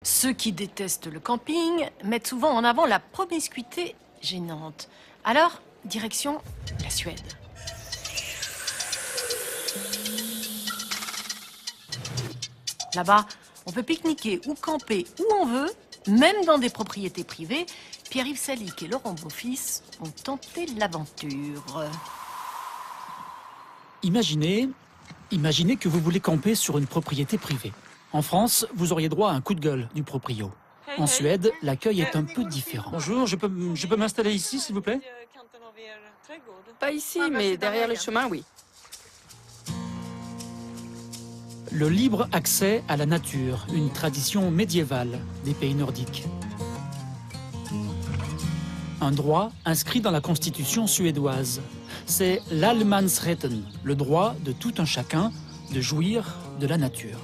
Ceux qui détestent le camping mettent souvent en avant la promiscuité gênante. Alors, direction la Suède. Là-bas, on peut pique-niquer ou camper où on veut, même dans des propriétés privées. Pierre-Yves Salic et Laurent Beaufils ont tenté l'aventure. Imaginez que vous voulez camper sur une propriété privée. En France, vous auriez droit à un coup de gueule du proprio. En Suède, l'accueil est un peu différent. Bonjour, je peux m'installer ici, s'il vous plaît? Pas ici, mais derrière le chemin, oui. Le libre accès à la nature, une tradition médiévale des pays nordiques. Un droit inscrit dans la constitution suédoise. C'est l'allemansrätten, le droit de tout un chacun de jouir de la nature.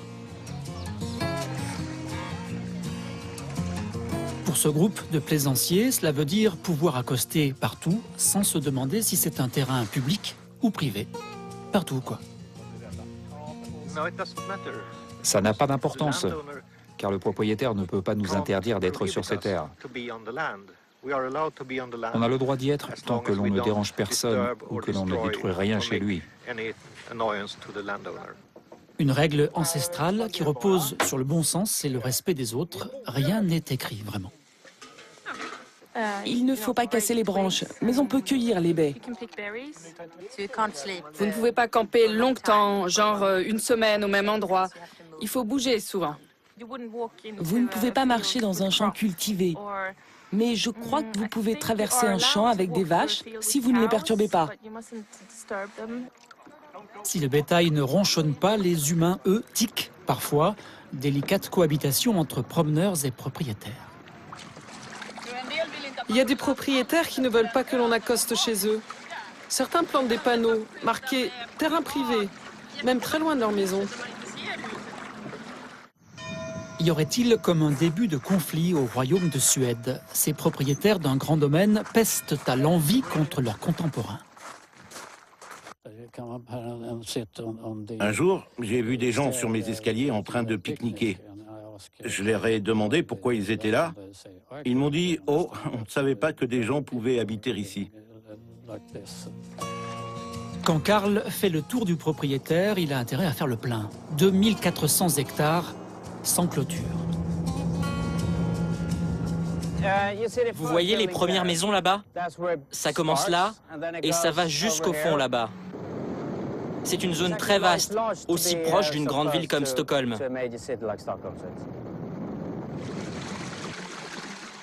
Pour ce groupe de plaisanciers, cela veut dire pouvoir accoster partout sans se demander si c'est un terrain public ou privé. Partout, quoi. Ça n'a pas d'importance, car le propriétaire ne peut pas nous interdire d'être sur ces terres. On a le droit d'y être tant que l'on ne dérange personne ou que l'on ne détruit rien chez lui. Une règle ancestrale qui repose sur le bon sens et le respect des autres. Rien n'est écrit, vraiment. Il ne faut pas casser les branches, mais on peut cueillir les baies. Vous ne pouvez pas camper longtemps, genre une semaine au même endroit. Il faut bouger souvent. Vous ne pouvez pas marcher dans un champ cultivé, mais je crois que vous pouvez traverser un champ avec des vaches si vous ne les perturbez pas. Si le bétail ne ronchonne pas, les humains, eux, tiquent parfois. Délicate cohabitation entre promeneurs et propriétaires. Il y a des propriétaires qui ne veulent pas que l'on accoste chez eux. Certains plantent des panneaux marqués « terrain privé », même très loin de leur maison. Y aurait-il comme un début de conflit au royaume de Suède? Ces propriétaires d'un grand domaine pestent à l'envi contre leurs contemporains. Un jour, j'ai vu des gens sur mes escaliers en train de pique-niquer. Je leur ai demandé pourquoi ils étaient là. Ils m'ont dit « Oh, on ne savait pas que des gens pouvaient habiter ici. » Quand Karl fait le tour du propriétaire, il a intérêt à faire le plein. 2400 hectares sans clôture. Vous voyez les premières maisons là-bas? Ça commence là et ça va jusqu'au fond là-bas. C'est une zone très vaste, aussi proche d'une grande ville comme Stockholm.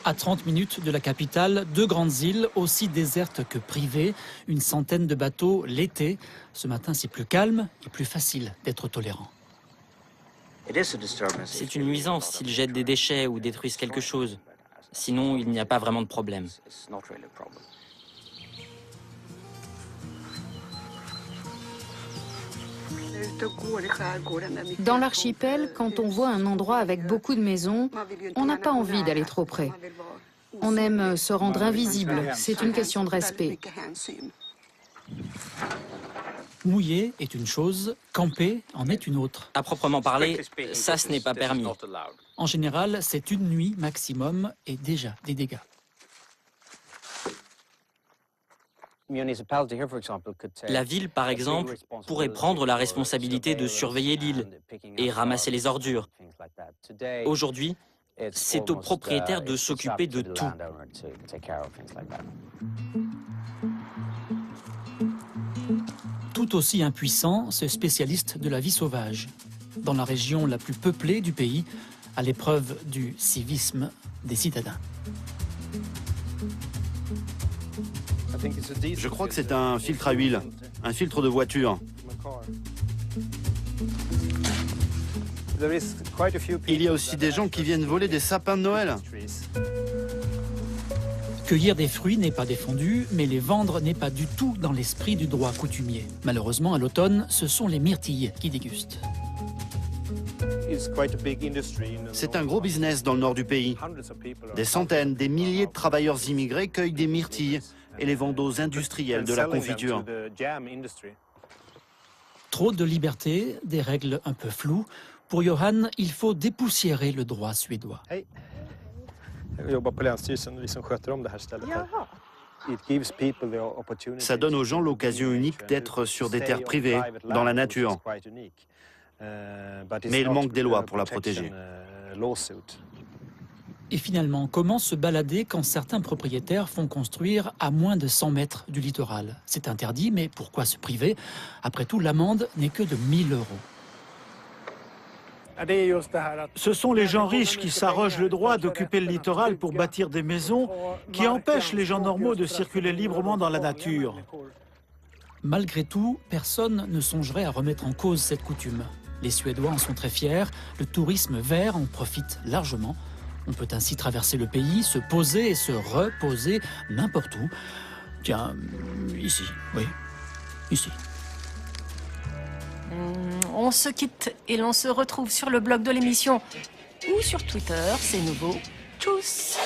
À 30 minutes de la capitale, 2 grandes îles, aussi désertes que privées, une centaine de bateaux l'été. Ce matin, c'est plus calme et plus facile d'être tolérant. C'est une nuisance s'ils jettent des déchets ou détruisent quelque chose. Sinon, il n'y a pas vraiment de problème. Dans l'archipel, quand on voit un endroit avec beaucoup de maisons, on n'a pas envie d'aller trop près. On aime se rendre invisible, c'est une question de respect. Mouiller est une chose, camper en est une autre. À proprement parler, ça ce n'est pas permis. En général, c'est une nuit maximum et déjà des dégâts. La ville, par exemple, pourrait prendre la responsabilité de surveiller l'île et ramasser les ordures. Aujourd'hui, c'est aux propriétaires de s'occuper de tout. Tout aussi impuissant, ce spécialiste de la vie sauvage. Dans la région la plus peuplée du pays, à l'épreuve du civisme des citadins. Je crois que c'est un filtre à huile, un filtre de voiture. Il y a aussi des gens qui viennent voler des sapins de Noël. Cueillir des fruits n'est pas défendu, mais les vendre n'est pas du tout dans l'esprit du droit coutumier. Malheureusement, à l'automne, ce sont les myrtilles qui dégustent. C'est un gros business dans le nord du pays. Des centaines, des milliers de travailleurs immigrés cueillent des myrtilles et les vendent aux industriels de la confiture. Trop de liberté, des règles un peu floues. Pour Johan, il faut dépoussiérer le droit suédois. Ça donne aux gens l'occasion unique d'être sur des terres privées, dans la nature. Mais il manque des lois pour la protéger. Et finalement, comment se balader quand certains propriétaires font construire à moins de 100 mètres du littoral? C'est interdit, mais pourquoi se priver? Après tout, l'amende n'est que de 1 000 €. Ce sont les gens riches qui s'arrogent le droit d'occuper le littoral pour bâtir des maisons qui empêchent les gens normaux de circuler librement dans la nature. Malgré tout, personne ne songerait à remettre en cause cette coutume. Les Suédois en sont très fiers, le tourisme vert en profite largement. On peut ainsi traverser le pays, se poser et se reposer n'importe où. Tiens, ici, oui, ici. On se quitte et l'on se retrouve sur le blog de l'émission ou sur Twitter, c'est nouveau. Tchuss!